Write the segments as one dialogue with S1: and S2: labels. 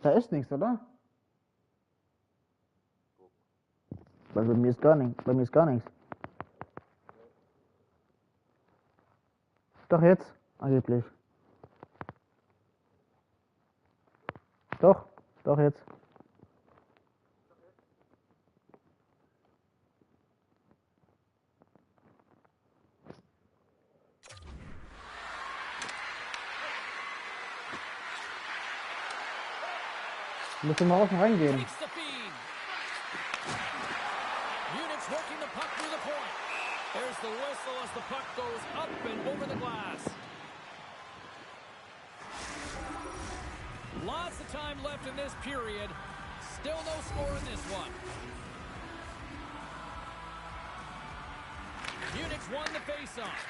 S1: Da ist nichts, oder? Weil bei mir ist gar nichts. Bei mir ist gar nichts. Doch jetzt, angeblich. Doch jetzt. Musst du mal außen reingehen.
S2: Units working the puck through the point. There's the whistle as the puck goes up and over the glass. Lots of time left in this period. Still no score in this one. Units won the faceoff.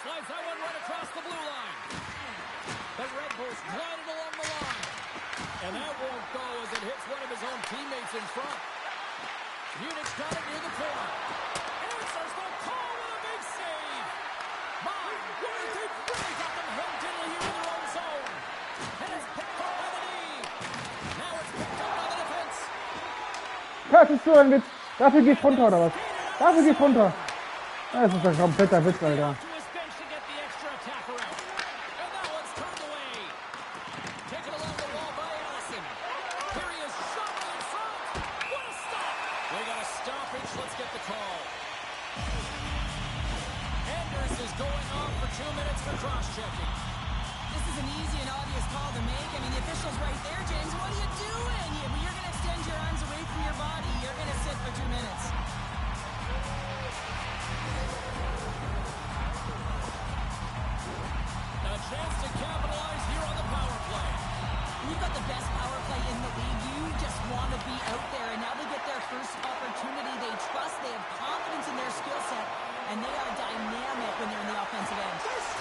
S2: Slides that one right across the blue line. The Red Bulls glided along the line. And that won't go as it hits one of his own teammates in front. Units got it near the corner. Answers the call with a big save. My word, they've really got them hemmed in here in their own zone. And it's picked up by the knee. Now it's picked up by the defense.
S1: Das ist so ein Witz. Dafür geht's runter, oder was? Dafür geht's runter. Das ist ein kompletter Witz, Alter.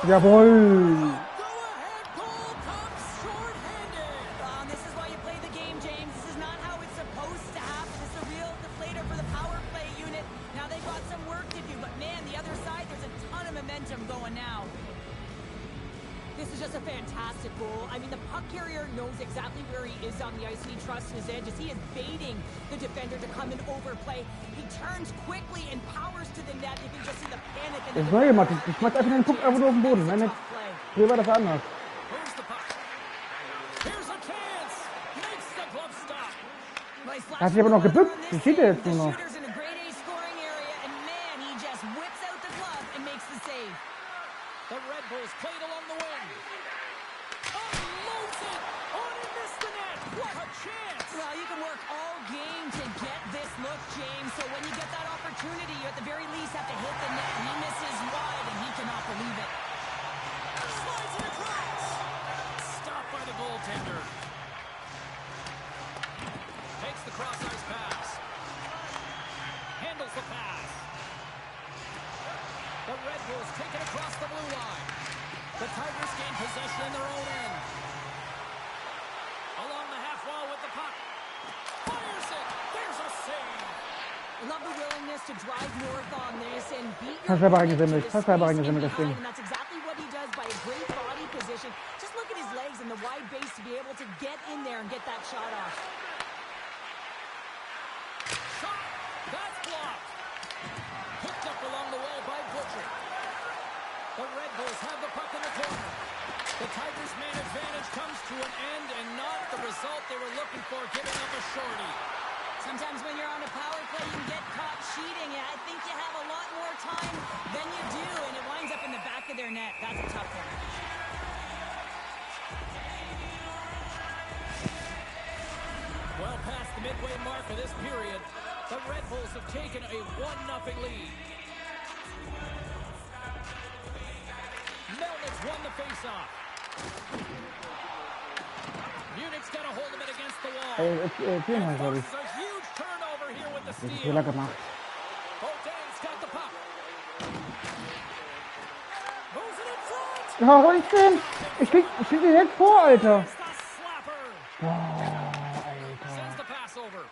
S1: Jawohl!
S3: This is why you play the game, James. This is not how it's supposed to happen. It's a real deflator for the power play unit. Now they've got some work to do, but man, the other side, there's a ton of momentum going now. This is just a fantastic goal. I mean, the puck carrier knows exactly where he is on the ice, and he trusts his edge as he is baiting the defender to come and overplay. He turns quickly and powers to the net. You can just see the panic.
S1: Das ist neu gemacht. Ich schmeiß einfach den Puck einfach nur auf den Boden. Nein, früher war das anders. Er hat sich aber noch gebückt. Das sieht er jetzt nur noch.
S2: The Red Bulls played along the wing. Unloads it! Oh, he missed the net! What a chance!
S3: Well, you can work all game to get this look, James. So when you get that opportunity, you at the very least have to hit the net. He misses wide, and he cannot believe it.
S2: Slides it across! Stopped by the goaltender. Takes the cross-ice pass. Handles the pass. The Red Bulls take it across the blue line. The Tigers gain possession in their own end. Along the half wall with the puck. Fires it. There's a save.
S3: Love the willingness to drive north on this and beat your
S1: Hast selber reingesammelt. Hast selber reingesammelt, das Ding.
S3: And that's exactly what he does by a great body position. Just look at his legs and the wide base to be able to get in there and get that shot off.
S2: Shot. That's blocked. Picked up along the wall by Butcher. The Red Bulls have the puck in the corner. The Tigers' man advantage comes to an end and not the result they were looking for, giving up a shorty.
S3: Sometimes when you're on a power play, you can get caught cheating. I think you have a lot more time than you do, and it winds up in the back of their net. That's a tough one.
S2: Well past the midway mark of this period, the Red Bulls have taken a 1-0 lead. Melnick's won the faceoff. Munich's got a hold of it against the wall.
S1: Glaube ich.
S2: A huge turnover here with the
S1: Das ist
S2: steal.
S1: Fehler gemacht.
S2: Botan's got the puck. Moves it in front.
S1: Ja, was ist denn? Ich krieg den jetzt vor, Alter.
S2: It's the slapper.
S1: Alter.
S2: Sends the pass over.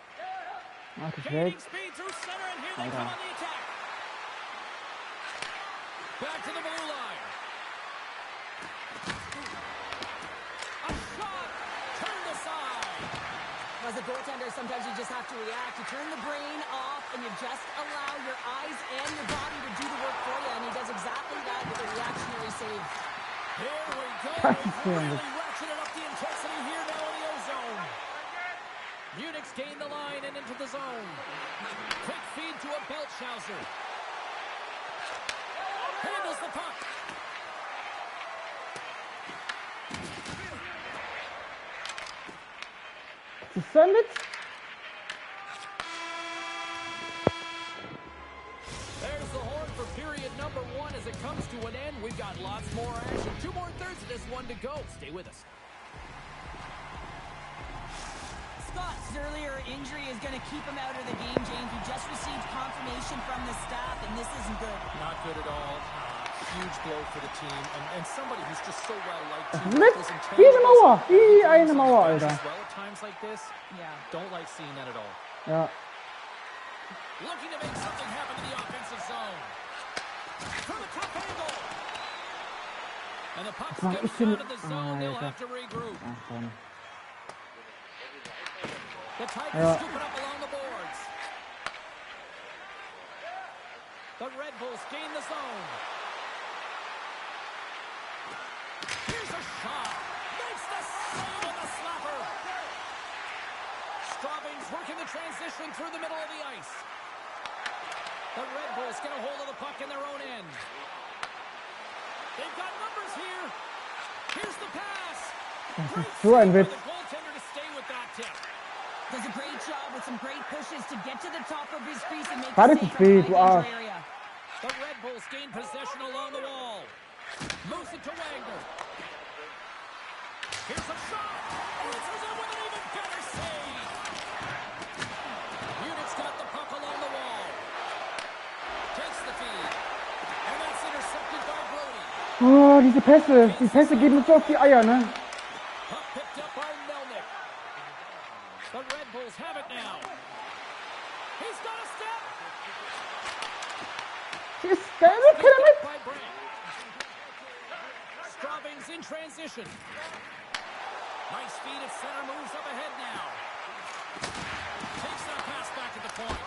S1: Mach dich weg.
S2: Gaining speed through center, and here they come on the attack. Back to the blue line.
S3: goaltender, sometimes you just have to react. You turn the brain off and you just allow your eyes and your body to do the work for you, and he does exactly that with a reactionary save.
S2: Here we go.
S1: Patrick
S2: We've
S1: Stewart.
S2: really ratcheted up the intensity here now in the O-zone. Munich's gained the line and into the zone. Quick feed to a Beltshauser. Handles the puck.
S1: Send it.
S2: There's the horn for period number 1 as it comes to an end. We've got lots more action. 2 more thirds of this one to go. Stay with us.
S3: Scott's earlier injury is going to keep him out of the game, James. He just received confirmation from the staff, and this isn't good.
S2: Not good at all. Huge blow for the team, and somebody who's just so well liked.
S1: Wie eine Mauer. Wie eine Mauer, Alter.
S2: Well, at times like this,
S3: Yeah.
S2: don't like seeing that at all.
S1: Ja.
S2: Looking to make something happen in the offensive zone. From the top angle. And the puck
S1: mach
S2: skips
S1: ich denn?
S2: out of the zone. They'll
S1: Alter.
S2: have to regroup.
S1: Ach, komm.
S2: The Tigers
S1: Ja.
S2: scooping up along the boards. The Red Bulls gain the zone. Here's a shot. Makes the save on the slapper. Straubing's working the transition through the middle of the ice. The Red Bulls get a hold of the puck in their own end. They've got numbers here. Here's the pass.
S1: Das
S2: Great
S1: ist so ein
S2: save for
S1: Witz.
S2: the goaltender to stay with that tip.
S3: Does a great job with some great pushes to get to the top of his crease and make
S1: War
S3: the
S1: das
S3: save
S1: nicht
S3: from the
S1: weh, du
S3: high
S1: Arsch.
S3: danger area.
S2: The Red Bulls gain possession along the wall. Moves it to Wagner. Here's a shot. Answers it with an even better save. Munich's got the puck along the wall. Takes the feed. And that's intercepted by Brody.
S1: Oh, diese Pässe. Die Pässe geben uns so auf die Eier, ne?
S2: Puck picked up by Melnick. The Red Bulls have it now. He's got a step.
S1: Ist der Kilometer?
S2: By Brandt. Straubing's in transition. Nice feed at center, moves up ahead now. Takes that pass back at the point.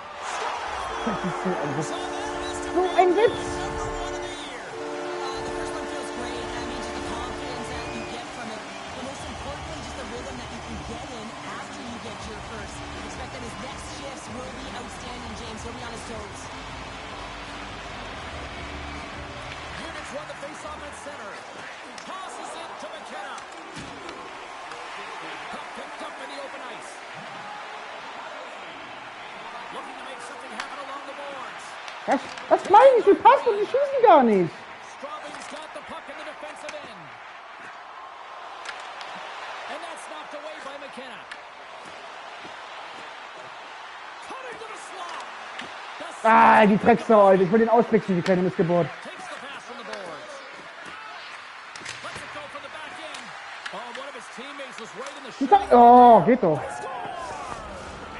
S1: Das ist so ein Witz.
S2: So that is to
S1: So ein Witz.
S2: number 1 of the year.
S3: The first one feels great. I mean, just the confidence that you get from it. But most importantly, just the rhythm that you can get in after you get your first. Expect that his next shifts will be outstanding, James. He'll be on his toes.
S2: Munich's won the face-off at center. Tosses it to McKenna. Puck picked up in the open ice. Looking to make something happen along the boards.
S1: Was meine ich? Die passen und die schießen gar nicht.
S2: Straubing's got the puck in the defensive end. And that's knocked away by McKenna. Cutting to the slot.
S1: Ah, die Drecksau, Alter. Ich will den auswechseln, die kleine Missgeburt.
S2: Takes the pass from the boards. Lets it go from the back end. Oh, one of his teammates was right in the shooting.
S1: Oh, geht doch.
S2: Score!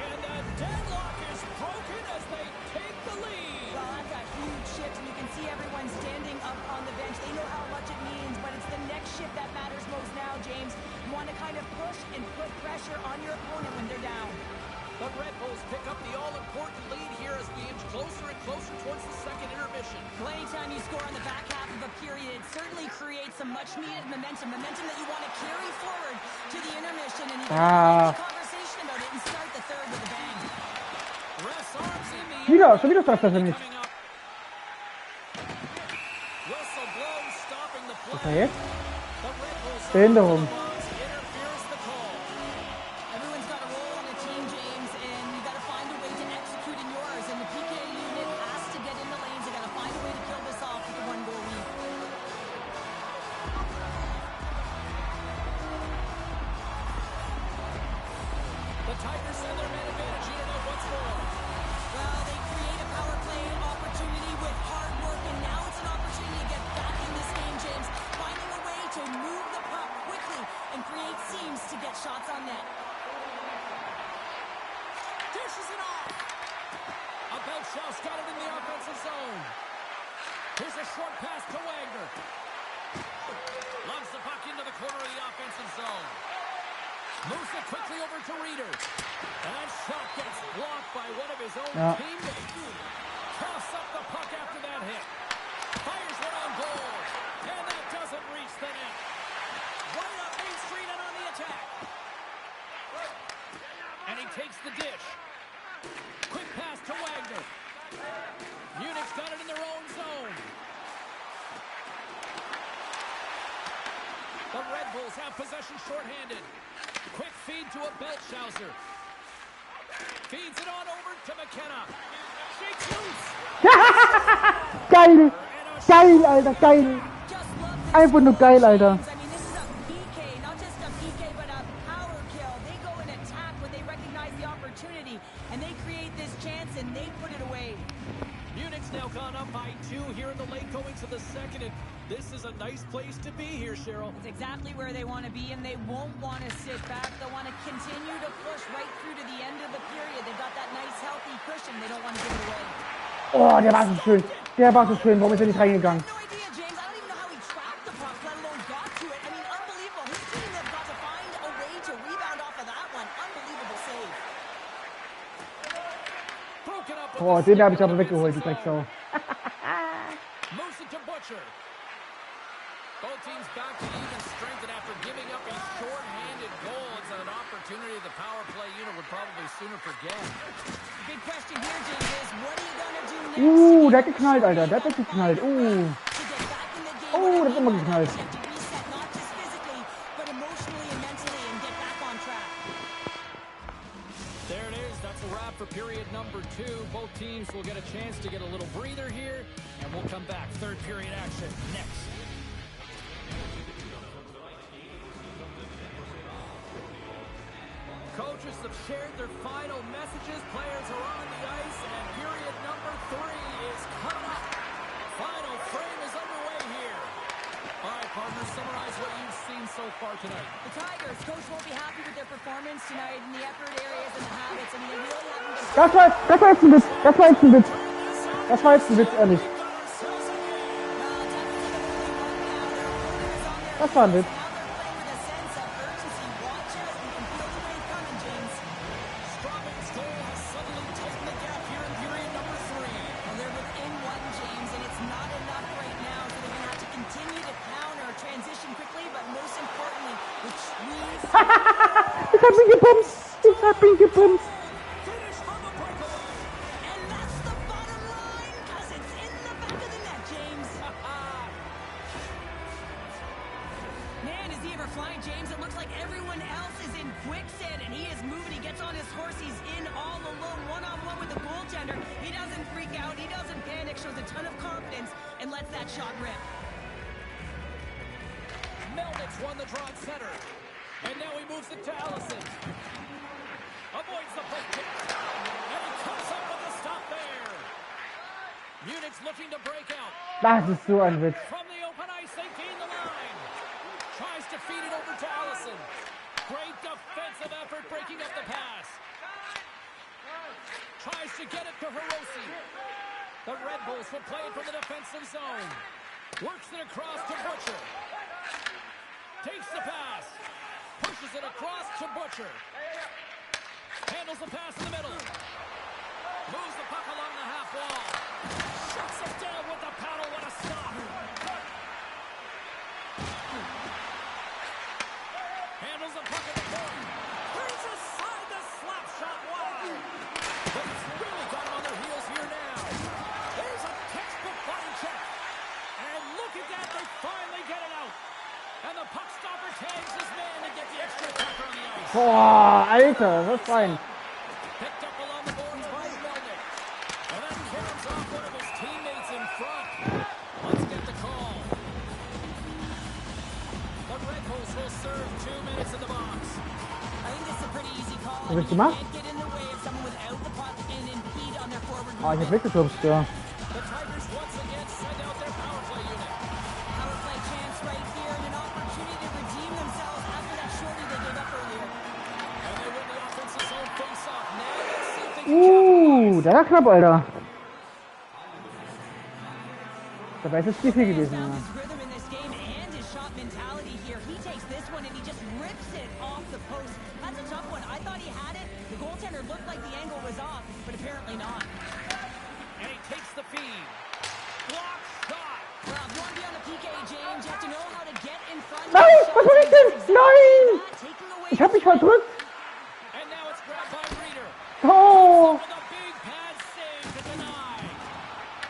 S2: And the deadlock is broken as they take the lead.
S3: Well, that's a huge shift, and you can see everyone standing up on the bench. They know how much it means, but it's the next shift that matters most now, James. You want to kind of push and put pressure on your opponent when they're down.
S2: The Red Bulls pick up the all-important lead here as we inch closer and closer towards the second intermission.
S3: Well, anytime you score on the back half of a period, it certainly creates some much-needed momentum that you want to carry forward to the intermission, and you can have a conversation about it and start the third with a bang.
S2: Refs arms in the
S1: Schon wieder trifft er nicht.
S2: coming up. Whistle blows, stopping the
S1: Was ist
S2: play.
S1: er jetzt?
S2: The Red Bulls
S1: Behinderung.
S2: interferes the call.
S3: Everyone's got a role on the team, James, and you got to find a way to execute in yours. And the PK unit has to get in the lanes. They got to find a way to kill this off with a one-goal lead.
S2: The Tigers send their man advantage unit out once more.
S3: Well, they create a power play opportunity with hard work, and now it's an opportunity to get back in this game, James. Finding a way to move the puck quickly and create seams to get shots on net.
S2: Dishes it off. A Beltshau's got it in the offensive zone. Here's a short pass to Wagner. Loves the puck into the corner of the offensive zone. Moves it quickly over to Reeder. And that shot gets blocked by one of his own
S1: Ja.
S2: teammates. Coughs up the puck after that hit. Fires one on goal. And that doesn't reach the net. Right up Main Street and on the attack. And he takes the dish. Quick pass to Wagner. Munich's got it in their own zone. The Red Bulls have possession shorthanded. Quick feed to a Beltshauser. Feeds it on over to McKenna. Shakes loose.
S1: Geil! Geil, Alter, geil!
S3: Just love this
S1: Einfach nur geil, Alter.
S3: I mean, this is a PK, not just a PK, but a power kill. They go and attack when they recognize the opportunity, and they create this chance, and they put it away.
S2: Munich's now gone up by 2 here in the late going to the second, and this is a nice place to be here, Cheryl.
S3: It's exactly where they want to be, and they won't want to sit back. They'll want to continue to push right through to the end of the period. They've got that nice, healthy cushion. They don't want to give it away.
S1: Oh, der war so schön. Der war so schön. Warum ist er nicht reingegangen?
S3: No idea, James. I don't even know how he tracked the puck, let alone got to it. I mean, unbelievable. His team has got to find a way to rebound off of that one. Unbelievable save.
S2: Broken up.
S1: Boah, den habe ich aber weggeholt, die Drecksau.
S2: Moves it to Butcher. Both teams back to even strength, and after giving up a short-handed goal, it's an opportunity the power play unit would probably sooner forget.
S3: Big question here, James, is what are you going to do next?
S1: Der hat geknallt, Alter. Der hat geknallt.
S3: To get back in the game.
S1: Oh, das hat immer geknallt.
S3: You have to reset, not just physically, but emotionally and mentally, and get back on track.
S2: There it is. That's a wrap for period number 2. Both teams will get a chance to get a little breather here, and we'll come back. Third period action next. Coaches have shared their final messages. Players are on the ice, and period number 3 is coming up. Final frame is underway here. All right, partners, summarize what you've seen so far tonight.
S3: The Tigers, coach won't be happy with their performance tonight in the effort areas and the habits. I mean, they really haven't been...
S1: Das war jetzt ein Witz. Das war jetzt ein Witz. Das war jetzt ein Witz, ehrlich. Das war ein Witz. Ich hab ihn gebumst. Ich hab ihn gebumst.
S3: Man, is he ever flying, James? It looks like everyone else is in quicksand, and he is moving. He gets on his horse. He's in all alone, one-on-one with the goaltender. He doesn't freak out. He doesn't panic. Shows a ton of confidence and lets that shot rip.
S2: Melnick's won the draw at center. And now he moves it to Allison. Avoids the poke kick. And he comes up with a stop there. Munich's looking to break out.
S1: Das ist so ein Witz.
S2: From the open ice, they gain the line. Tries to feed it over to Allison. Great defensive effort breaking up the pass. Tries to get it to Hirose. The Red Bulls will play it from the defensive zone. Works it across to Butcher. Takes the pass. Pushes it across to Butcher. Handles the pass in the middle. Moves the puck along the half wall. Shuts it down with the paddle. What a stop. Handles the puck at the point. Turns aside the slap shot. Wow. But it's really got them on their heels here now. There's a textbook body check. And look at that. They finally get it out. And the puck stopper tags his man to get the extra attacker on the ice.
S1: Boah, Alter, was rein.
S2: Picked up along the boards by Melnick. And that carries off one of his teammates in front. Let's get the call. The Red Bulls will serve 2 minutes in the box.
S3: I think this is a pretty easy call.
S1: Was willst du machen?
S3: Can't get in the way of someone without the puck and impede on their forward
S1: Ah, ich hab
S3: movement.
S1: weggeschubst, ja.
S2: The Tigers once again send out their power play unit.
S3: Power play chance right here and an opportunity to redeem themselves after that shorty they gave up earlier.
S2: And they win the offensive zone face-off. Now let's see if they can capitalize.
S1: Der war knapp, Alter. Dabei ist es viel gewesen, ja.
S3: Found his rhythm in this game and his shot mentality here. He takes this one, and he just rips it off the post. That's a tough one. I thought he had it. The goaltender looked like the angle was off, but apparently not.
S2: And he takes the feed. Block shot.
S3: Well, if you want to be on the PK, James, you have to know how to get in front of
S1: Nein,
S3: the
S1: was soll ich denn? Nein!
S3: taking away
S1: Ich hab mich verdrückt.
S2: And now it's grabbed by Reeder.
S1: Oh!
S2: With a big pad save to deny.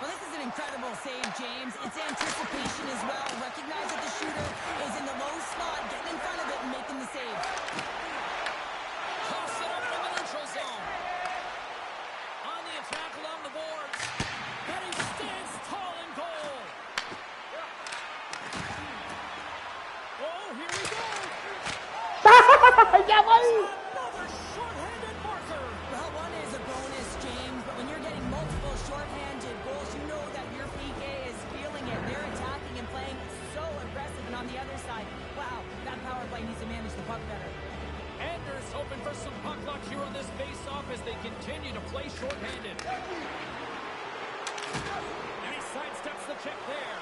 S3: Well, this is an incredible save, James. It's anticipation as well. Recognize that the shooter is in the low spot, getting in front of it and making the save.
S2: Toss it up in the neutral zone. On the attack along the boards. And he stands tall in goal. Oh, here we go.
S1: Jawohl!
S2: Another short-handed marker.
S3: Well, one is a bonus, James, but when you're getting multiple shorthanded goals, you know that your PK is feeling it. They're attacking and playing so aggressive, and on the other side, wow, that power play needs to manage the puck better.
S2: Anders hoping for some puck luck here on this face-off as they continue to play short-handed. And he sidesteps the check there.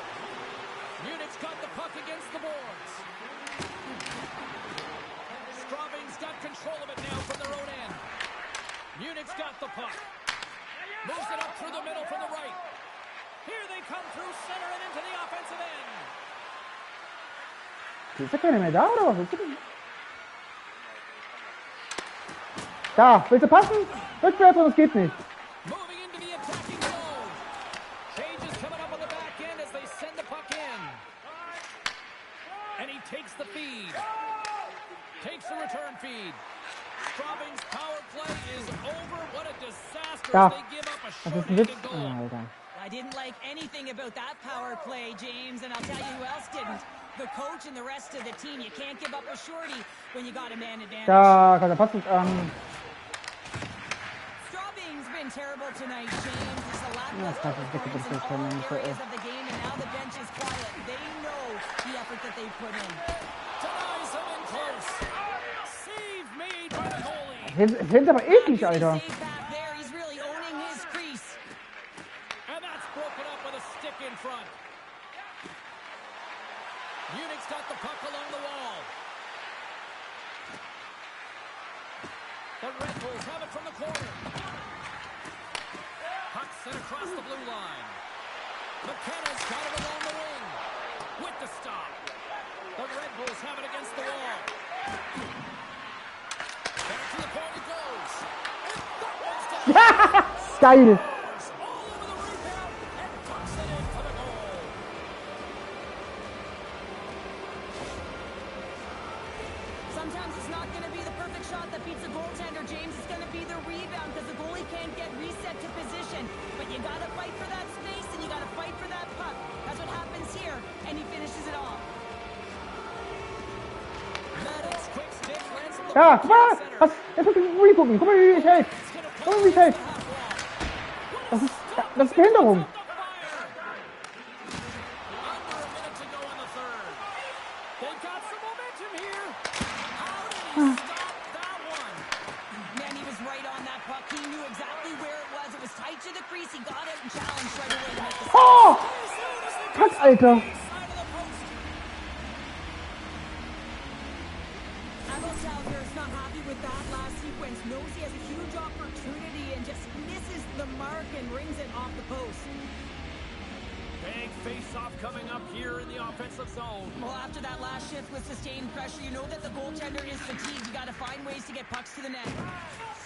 S2: Munich's got the puck against the boards. Straubing's got control of it now from their own end. Munich's got the puck. Moves it up through the middle from the right. Here they come through center and into the offensive end.
S1: Ist da keine mehr da, oder was? Willst du denn? Da, willst du passen? Rückwärts und es geht nicht.
S2: Moving into the attacking zone. Changes coming up on the back end as they send the puck in. And he takes the feed. Takes the return feed. Straubing's power play is over. What a disaster
S1: Da.
S2: as they give up a
S1: Das ist ein Witz.
S2: short-handed
S1: Oh,
S2: goal.
S1: Alter.
S3: I didn't like anything about that power play, James, and I'll tell you who else didn't. The coach and the rest of the team. You can't give up a shorty when you got a man advantage.
S1: Da, kann der Pass nicht
S3: Straubing's been terrible tonight, James. It's a lackluster
S1: das ist wirklich
S3: performance in all
S1: interessant,
S3: areas of the game, and now the bench is quiet. They know the effort that they've put in.
S2: Denies him in close. Save made by the goalie.
S1: Es sind aber eklig, Alter.
S3: Save back there. He's really owning his crease.
S2: And that's broken up with a stick in front. Munich's got the puck along the wall. The Red Bulls have it from the corner. Puck sent across the blue line. McKenna's got it along the wing. With the stop. The Red Bulls have it against the wall. Back to the point it goes. And that one's to
S1: Geil.
S2: all over the rebound and pucks it in for the goal.
S3: Sometimes it's not going to be the perfect shot that beats a goaltender, James. It's going to be the rebound because the goalie can't get reset to position. But you got to fight for that space and you got to fight for that puck. That's what happens here, and he finishes it off.
S2: Maddox, quick stick, lands from the
S1: Ja,
S2: back
S1: guck mal.
S2: center.
S1: Was? Jetzt musst du ruhig gucken. Guck mal, wie ich hält.
S2: It's gonna
S1: Guck mal, wie ich hält.
S2: half wall.
S1: Das ist Behinderung.
S2: Under a minute to go in the third. They've got some momentum here. How did he stop that one?
S3: Man, he was right on that puck. He knew exactly where it was. It was tight to the crease. He got it and challenged right away to make the save.
S1: Oh! Kack, Alter.
S2: Side of the post.
S3: Abel Salzer's not happy with that last sequence. Knows he has a huge opportunity and just misses the mark and rings it off the post.
S2: Big face-off coming up here in the offensive zone.
S3: Well, after that last shift with sustained pressure, you know that the goaltender is fatigued. You got to find ways to get pucks to the net.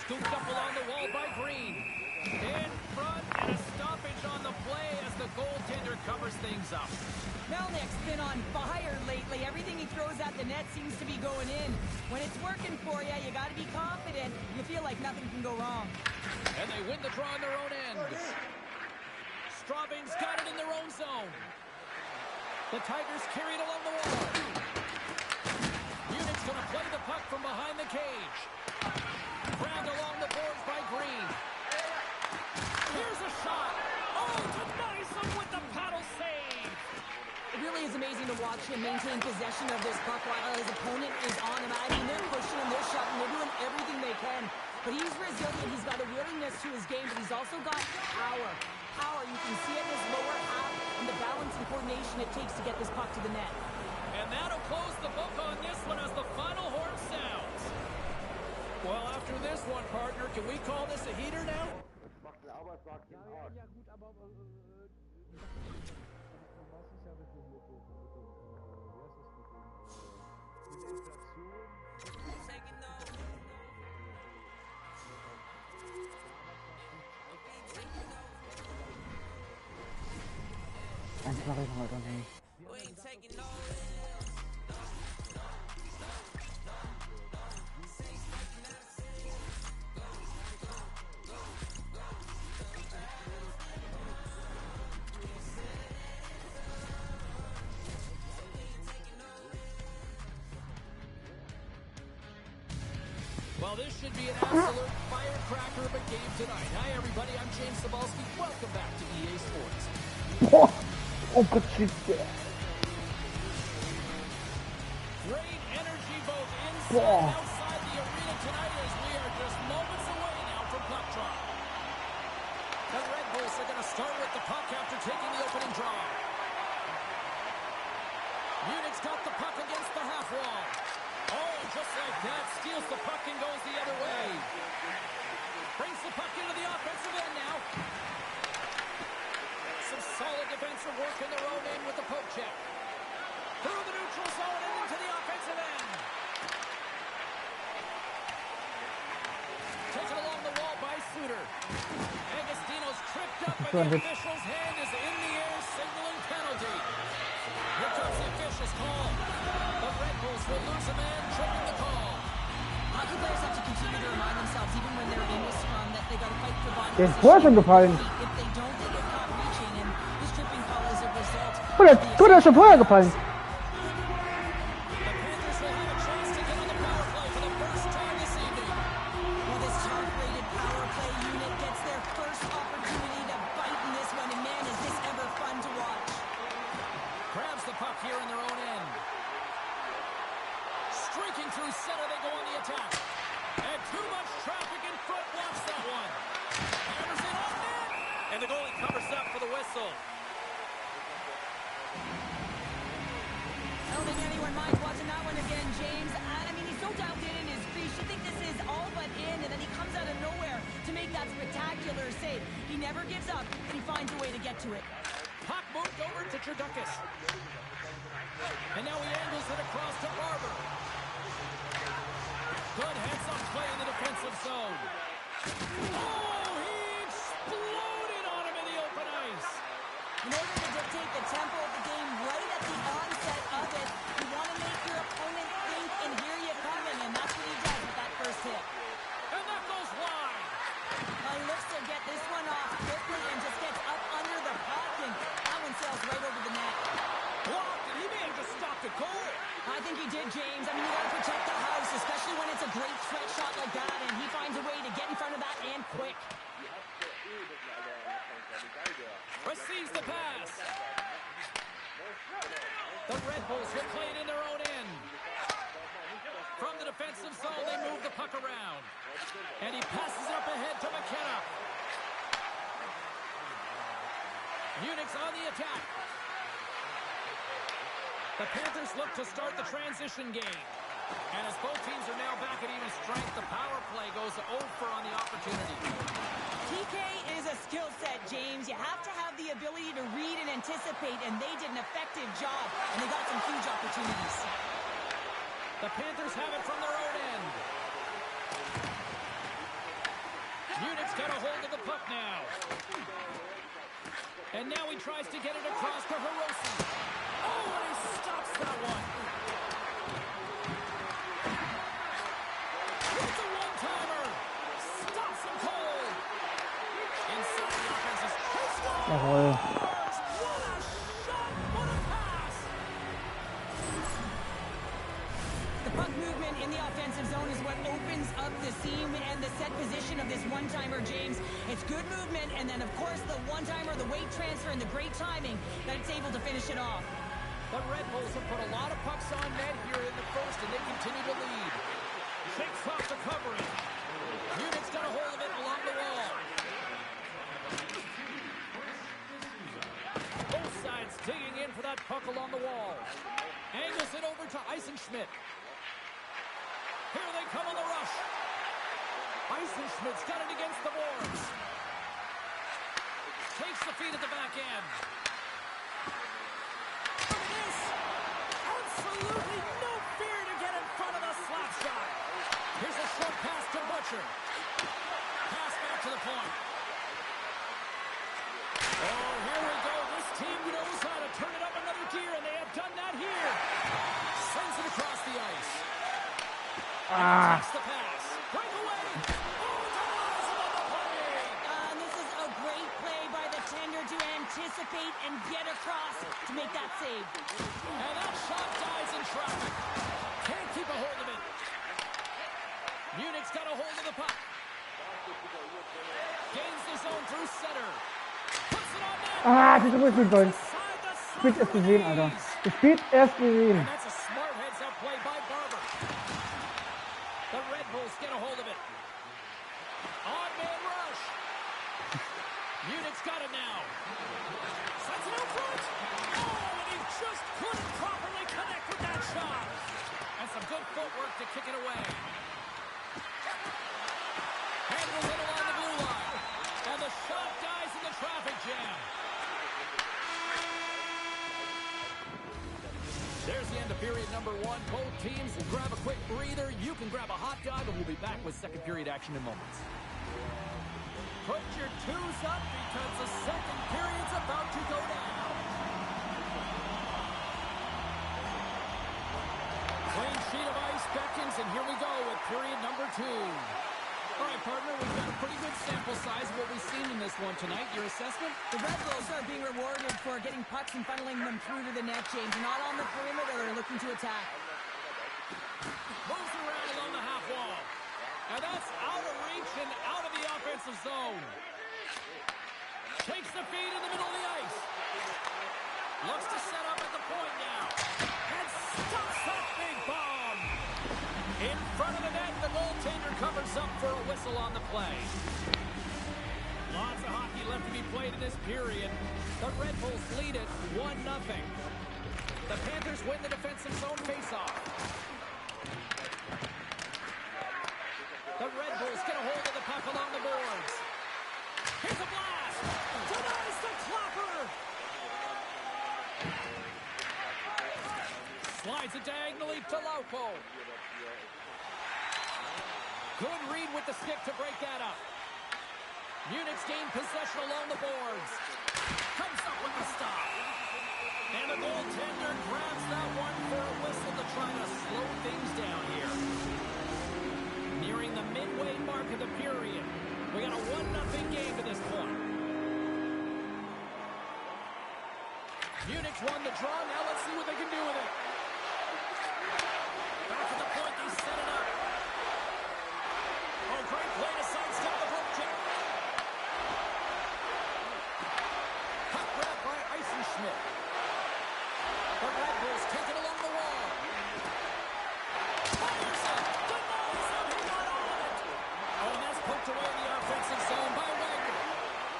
S2: Scooped up along the wall by Green. In front and a stoppage on the play as the goaltender covers things up.
S3: Melnick's been on fire lately. Everything he throws at the net seems to be going in. When it's working for you, you got to be confident. You feel like nothing can go wrong.
S2: And they win the draw on their own end. Straubing's got it in their own zone. The Tigers carry it along the wall. Munich's going to play the puck from behind the cage. Grabbed along the boards by Green. Here's a shot. Oh, denies him with the paddle save.
S3: It really is amazing to watch him maintain possession of this puck while his opponent is on him. I mean, they're pushing him, they're shoving, they're doing everything they can. But he's resilient, he's got a willingness to his game, but he's also got power. Power, you can see it in his lower half and the balance and coordination it takes to get this puck to the net.
S2: And that'll close the the book on this one as the final horn sounds. Well, after this one, partner, can we call this a heater now?
S1: Eins mache ich noch weiter nicht.
S2: Well, this should be an absolute firecracker of a game tonight. Hi, everybody. I'm James Cebulski. Welcome back to EA Sports.
S1: Boah! Oh Gott, shit.
S2: Great energy both inside
S1: Boah.
S2: and outside the arena tonight as we are just moments away now from puck drop. The Red Bulls are going to start with the puck after taking the opening draw. Munich's got the puck against the half wall. Oh, just like that, steals the puck and goes the other way. Brings the puck into the offensive end now. Some solid defensive work in their own end with the poke check. Through the neutral zone and into the offensive end. Taken along the wall by Suter. Agostino's tripped up and the official's hand is in the air, signaling penalty. Here comes the official's call. The Red Bulls will lose a man, tripping the call.
S3: Hockey players have to continue to remind themselves, even when they're in this scrum, that they got to fight for body
S1: Der ist
S3: position.
S1: vorher schon gefallen.
S3: If they don't, they get caught reaching, and this tripping call is a result.
S1: Oh, der Tor ist schon vorher gefallen.
S2: The Panthers will have a chance to get on the power play for the first time this evening.
S3: Well, this top-rated power play unit gets their first opportunity to bite in this one, and man, is this ever fun to watch.
S2: Grabs the puck here in their own end. Streaking through center, they go on the attack. And too much traffic in front, watch that one. Hammers it on net. And the goalie covers up for the whistle.
S3: I don't think anyone minds watching that one again, James. I mean, he's so dialed in his crease. You think this is all but in, and then he comes out of nowhere to make that spectacular save. He never gives up, and he finds a way to get to it.
S2: Puck moved over to Turdukis. And now he angles it across to Barber. Good heads-up play in the defensive zone. Oh, he exploded on him in the open ice.
S3: In order to dictate the tempo of the game right at the onset of it, you want to make your opponent think and hear you coming, and that's what he does with that first hit.
S2: And that goes wide.
S3: He looks to get this one off quickly and just gets up under the puck, and that one sails right over the net.
S2: Blocked, and he may have just stopped a goal.
S3: I think he did, James. I mean, you got to protect the house, especially when it's a great threat shot like that, and he finds a way to get in front of that and quick.
S2: Receives the pass. The Red Bulls will play it in their own end. From the defensive zone, they move the puck around. And he passes it up ahead to McKenna. Munich's on the attack. The Panthers look to start the transition game. And as both teams are now back at even strength, the power play goes over on the opportunity.
S3: PK is a skill set, James. You have to have the ability to read and anticipate, and they did an effective job, and they got some huge opportunities.
S2: The Panthers have it from their own end. Munich's got a hold of the puck now. And now he tries to get it across to Hirose. Oh, and he stops that one. It's a one-timer. Stops him cold. Inside the offense is
S1: Jawohl.
S2: what a shot, what a pass.
S3: The puck movement in the offensive zone is what opens up the seam and the set position of this one-timer, James. It's good movement, and then, of course, the one-timer, the weight transfer, and the great timing that it's able to finish it off.
S2: The Red Bulls have put a lot of pucks on net here in the first, and they continue to lead. Shakes off the covering. Munich's got a hold of it along the wall. Both sides digging in for that puck along the wall. Angles it over to Eisenschmidt. Eisenschmidt's got it against the boards. Takes the feed at the back end. Look at this. Absolutely no fear to get in front of the slap shot. Here's a short pass to Butcher. Pass back to the point. Oh, here we go. This team knows how to turn it up another gear, and they have done that here. Sends it across the ice. Takes the pass. Breakaway. Oh, denies him on the play.
S3: And this is a great play by the tender to anticipate and get across to make that save.
S2: And that shot dies in traffic. Can't keep a hold of it. Munich's got a hold of the puck. Gains the zone through center. Puts it on net.
S1: Ah, das ist richtig sollen.
S2: Side to
S1: Spät erst gesehen, Alter. Spät erst gesehen.
S2: And that's a smart heads-up play by Barber. The Red Bulls get a hold of it. On-man rush. Munich's got it now. Sends it out front. Oh, and he just couldn't properly connect with that shot. And some good footwork to kick it away. Handles it along the blue line. And the shot dies in the traffic jam. There's the end of period number one. Both teams will grab a quick breather. You can grab a hot dog, and we'll be back with second period action in moments. Put your twos up because the second period's about to go down. Clean sheet of ice beckons, and here we go with period number two. All right, partner, we've got a pretty good sample size of what we've seen in this one tonight. Your assessment?
S3: The Red Bulls are being rewarded for getting pucks and funneling them through to the net, James. Not on the perimeter, they're looking to attack.
S2: Moves around along the half wall. And that's out of reach and out of the offensive zone. Takes the feed in the middle of the ice. Looks to set up at the point now. And stops that big bomb. In front of the net, the goaltender covers up for a whistle on the play. Lots of hockey left to be played in this period. The Red Bulls lead it 1-0. The Panthers win the defensive zone faceoff. The Red Bulls get a hold of the puck along the boards. Here's a blast. Denies the clapper. Slides it diagonally to Lauko. Good read with the stick to break that up. Munich's gained possession along the boards. Comes up with the stop. And the goaltender grabs that one for a whistle to try to slow things down here. Nearing the midway mark of the period. We got a 1-0 game to this point. Munich's won the draw. Now let's see what they can do with it. Back at the point, they set it up. Oh, great play to sidestep the hook check. Puck grab by Eisenschmidt. The Red Bulls take it along the wall. Fires it. Denies him. He got all of it. Oh, and that's poked away in the offensive zone by Wagner.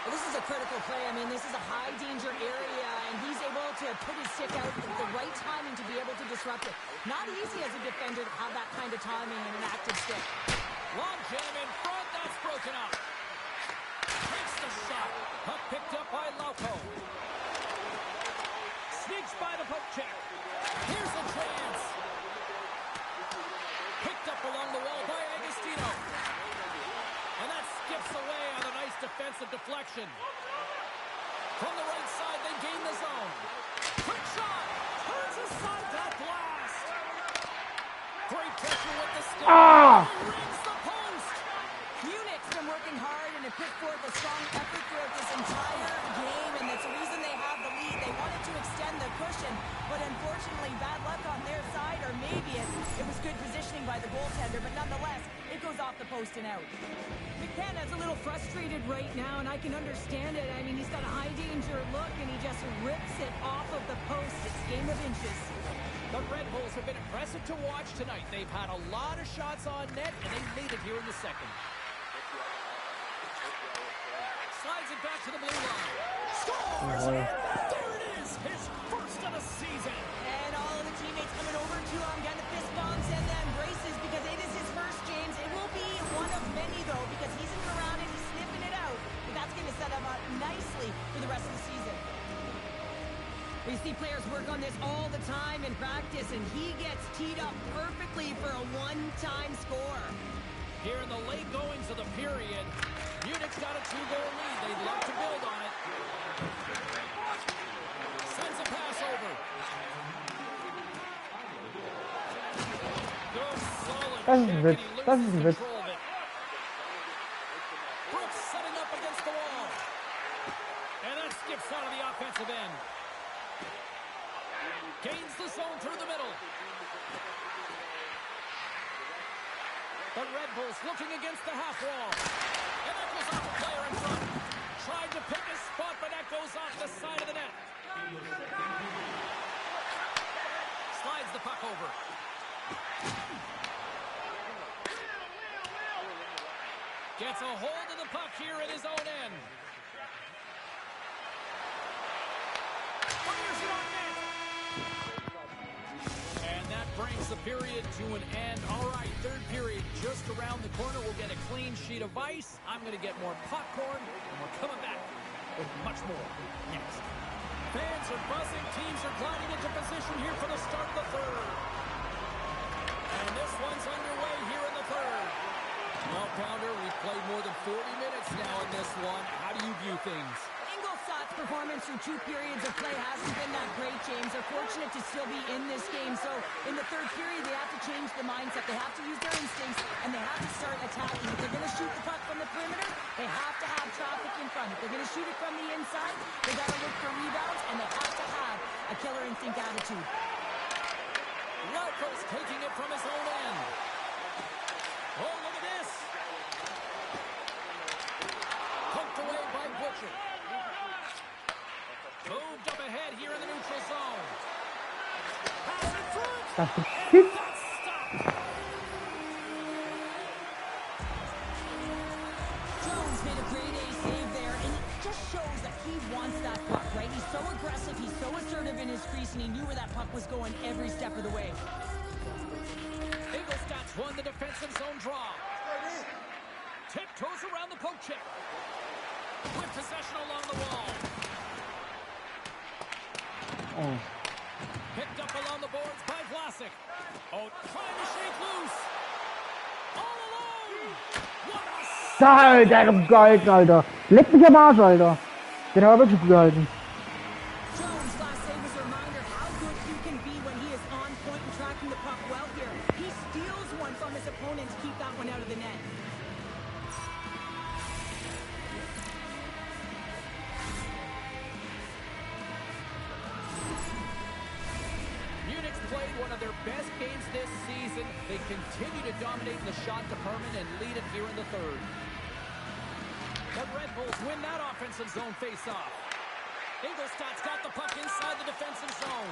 S3: Well, this is a critical play. I mean, this is a high-danger area, and he's able to put his stick out at the right timing to be able to disrupt it. Not easy as a defender to have that kind of timing in an active stick.
S2: Long jam in front. That's broken up. Takes the shot. Puck picked up by Lauko. Sneaks by the poke check. Here's a chance. Picked up along the wall by Agostino. And that skips away on a nice defensive deflection. From the right side, they gain the zone. Quick shot. Turns aside that blast. Great pressure with the stick. Rings the post.
S3: Munich's been working hard and have put forth a strong effort throughout this entire game, and that's the reason they have the lead. They wanted to extend the cushion, but unfortunately, bad luck on their side, or maybe it was good positioning by the goaltender, but nonetheless, it goes off the post and out. McKenna's a little frustrated right now, and I can understand it. I mean, he's got a high-danger look, and he just rips it off of the post. It's game of inches.
S2: The Red Bulls have been impressive to watch tonight. They've had a lot of shots on net, and they made it here in the second. Slides it back to the blue line. Scores! And there it is! His first of the season!
S3: And all of the teammates coming over to him, getting the fist bumps and the embraces because it is his first, James. It will be one of many, though, players work on this all the time in practice, and he gets teed up perfectly for a one-time score.
S2: Here in the late goings of the period, Munich's got a 2-goal lead. They'd love to build on it. Sends a pass over. Good, solid
S1: Das ist ein
S2: check,
S1: Witz.
S2: and he
S1: Das
S2: loses
S1: ist ein Witz.
S2: control of it. Brooks setting up against the wall. And that skips out of the offensive end. Gains the zone through the middle. The Red Bulls looking against the half wall. And that goes off a player in front. Tried to pick his spot, but that goes off the side of the net. Slides the puck over. Gets a hold of the puck here in his own end. Fires it on net. And that brings the period to an end. All right, third period just around the corner. We'll get a clean sheet of ice. I'm going to get more popcorn, and we're coming back with much more next. Fans are buzzing. Teams are gliding into position here for the start of the third. And this one's underway here in the third. Well, Pounder, we've played more than 40 minutes now in this one. How do you view things?
S3: Ingolstadt's performance through 2 periods of play hasn't been that great, James. They're fortunate to still be in this game. So in the third period, they have to change the mindset. They have to use their instincts, and they have to start attacking. If they're going to shoot the puck from the perimeter, they have to have traffic in front. If they're going to shoot it from the inside, they got to look for rebounds, and they have to have a killer instinct attitude.
S2: Larko's taking it from his own end. Oh, look at this. Poked away by Butcher. Moved up ahead here in the neutral zone. Pass in front.
S1: Das ist shit.
S2: That's stopped.
S3: Jones made a grade A save there, and it just shows that he wants that puck, right? He's so aggressive, he's so assertive in his crease, and he knew where that puck was going every step of the way.
S2: Ingolstadt's won the defensive zone draw. Tiptoes around the poke check. With possession along the wall.
S1: Oh.
S2: Picked up along the boards by Vlasic. Oh, trying to shake loose. All alone. What a
S1: Da, der hat ihn gehalten, Alter. Leck mich am Arsch, Alter. Den hat er wirklich gut gehalten.
S3: Jones' last save was a reminder how good he can be when he is on point and tracking the puck well here. He steals one from his opponent to keep that one out of the net.
S2: Munich's played one of their best games this season. They continue to dominate in the shot department and lead it here in the third. The Red Bulls win that offensive zone face-off. Ingolstadt's got the puck inside the defensive zone.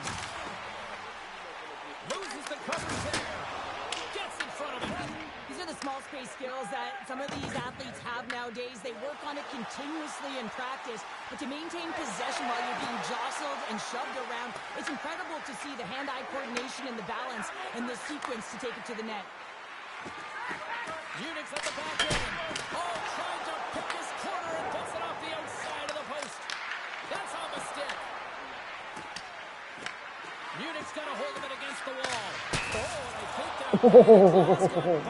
S2: Loses the coverage there. Gets in front of it.
S3: These are the small space skills that some of these athletes have nowadays. They work on it continuously in practice, but to maintain possession while you're being jostled and shoved around, it's incredible to see the hand-eye coordination and the balance and the sequence to take it to the net.
S2: Munich's at the back end. Oh, trying to pick his corner and gets it off the outside of the post. That's on the stick. Munich's got a hold of it against the wall. Oh, and I think that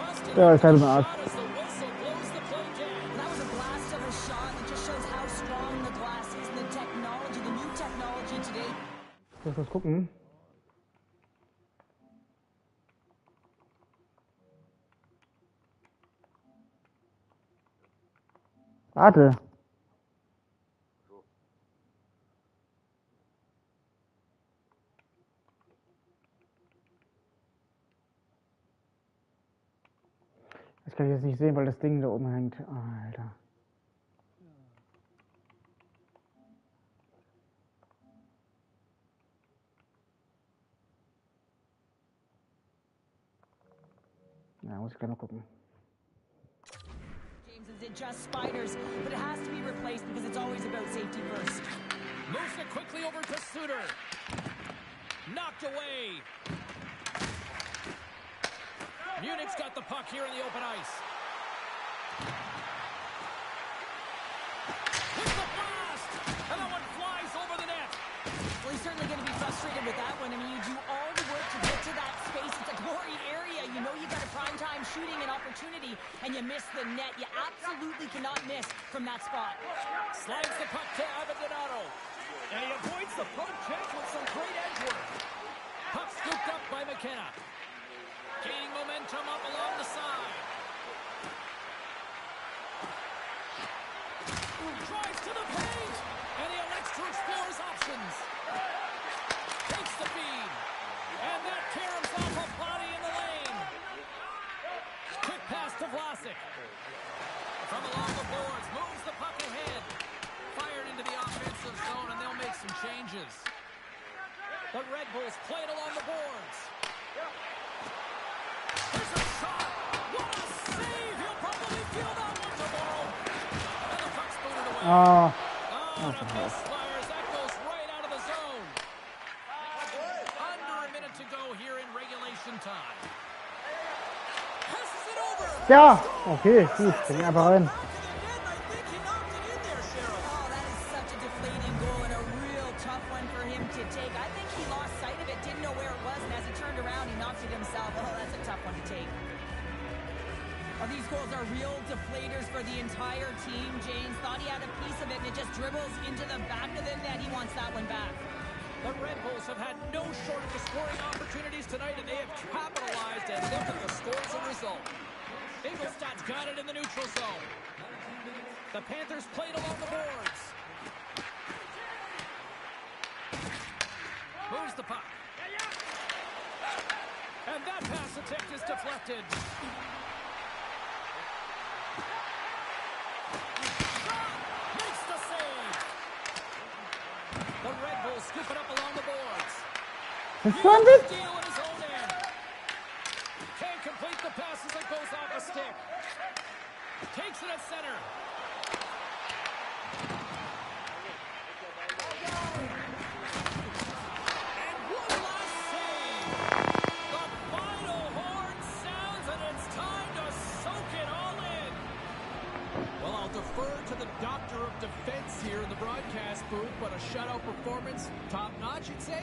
S2: busted.
S1: Ja, ist halt im Arsch.
S2: Shot as the whistle blows the play down.
S3: That was a blast of a shot. It just shows how strong the glass is and the technology, the new technology today.
S1: Ich muss kurz gucken. Warte. Das kann ich jetzt nicht sehen, weil das Ding da oben hängt. Alter. Ja, muss ich gleich noch gucken.
S3: James, is it just spiders? But it has to be replaced because it's always about safety first.
S2: Moves it quickly over to Suter. Knocked away. Munich's got the puck here in the open ice. With the blast! And that one flies over the net.
S3: Well, he's certainly going to be frustrated frustrated with that one. I mean, you do all the work to get to that space. It's a glory area. You know you got a prime time shooting an opportunity, and you miss the net. You absolutely cannot miss from that spot.
S2: Slides the puck to Abandonado. And he avoids the poke check with some great edge work. Puck scooped up by McKenna. Gaining momentum up along the side. Drives to the paint. And he elects to explore his options. Takes the feed. And that caroms off a body in the lane. Quick pass to Vlasic. From along the boards. Moves the puck ahead. Fired into the offensive zone, and they'll make some changes. The Red Bulls play it along the boards. There's a shot. What a save. He'll probably feel that one tomorrow. And the puck's booted away.
S1: Ah,
S2: Oh, and a misfires. That goes right out of the zone. Under a minute to go here in regulation time. Passes it over.
S1: ja, okay, gut, bring einfach rein.
S3: Oh, that is such a deflating goal and a real tough one for him to take. I think he lost sight of it, didn't know where it was, and as he turned around, he knocked it himself. Oh, that's a tough one to take. Oh, these goals are real deflators for the entire team. James thought he had a piece of it, and it just dribbles into the back of the net. He wants that one back.
S2: The Red Bulls have had no shortage of scoring opportunities tonight, and they have capitalized, and look at the score as a result. Ingolstadt's got it in the neutral zone. The Panthers played along the boards. Moves the puck. And that pass attempt is deflected. Makes the save. The Red Bulls scoop it up along the boards.
S1: Bist du ein Witz?
S2: Steal in his own end. Can't complete the pass as it goes off a stick. Takes it at center. And one last save. The final horn sounds, and it's time to soak it all in. Well, I'll defer to the doctor of defense here in the broadcast booth, but a shutout performance, top notch, you'd say.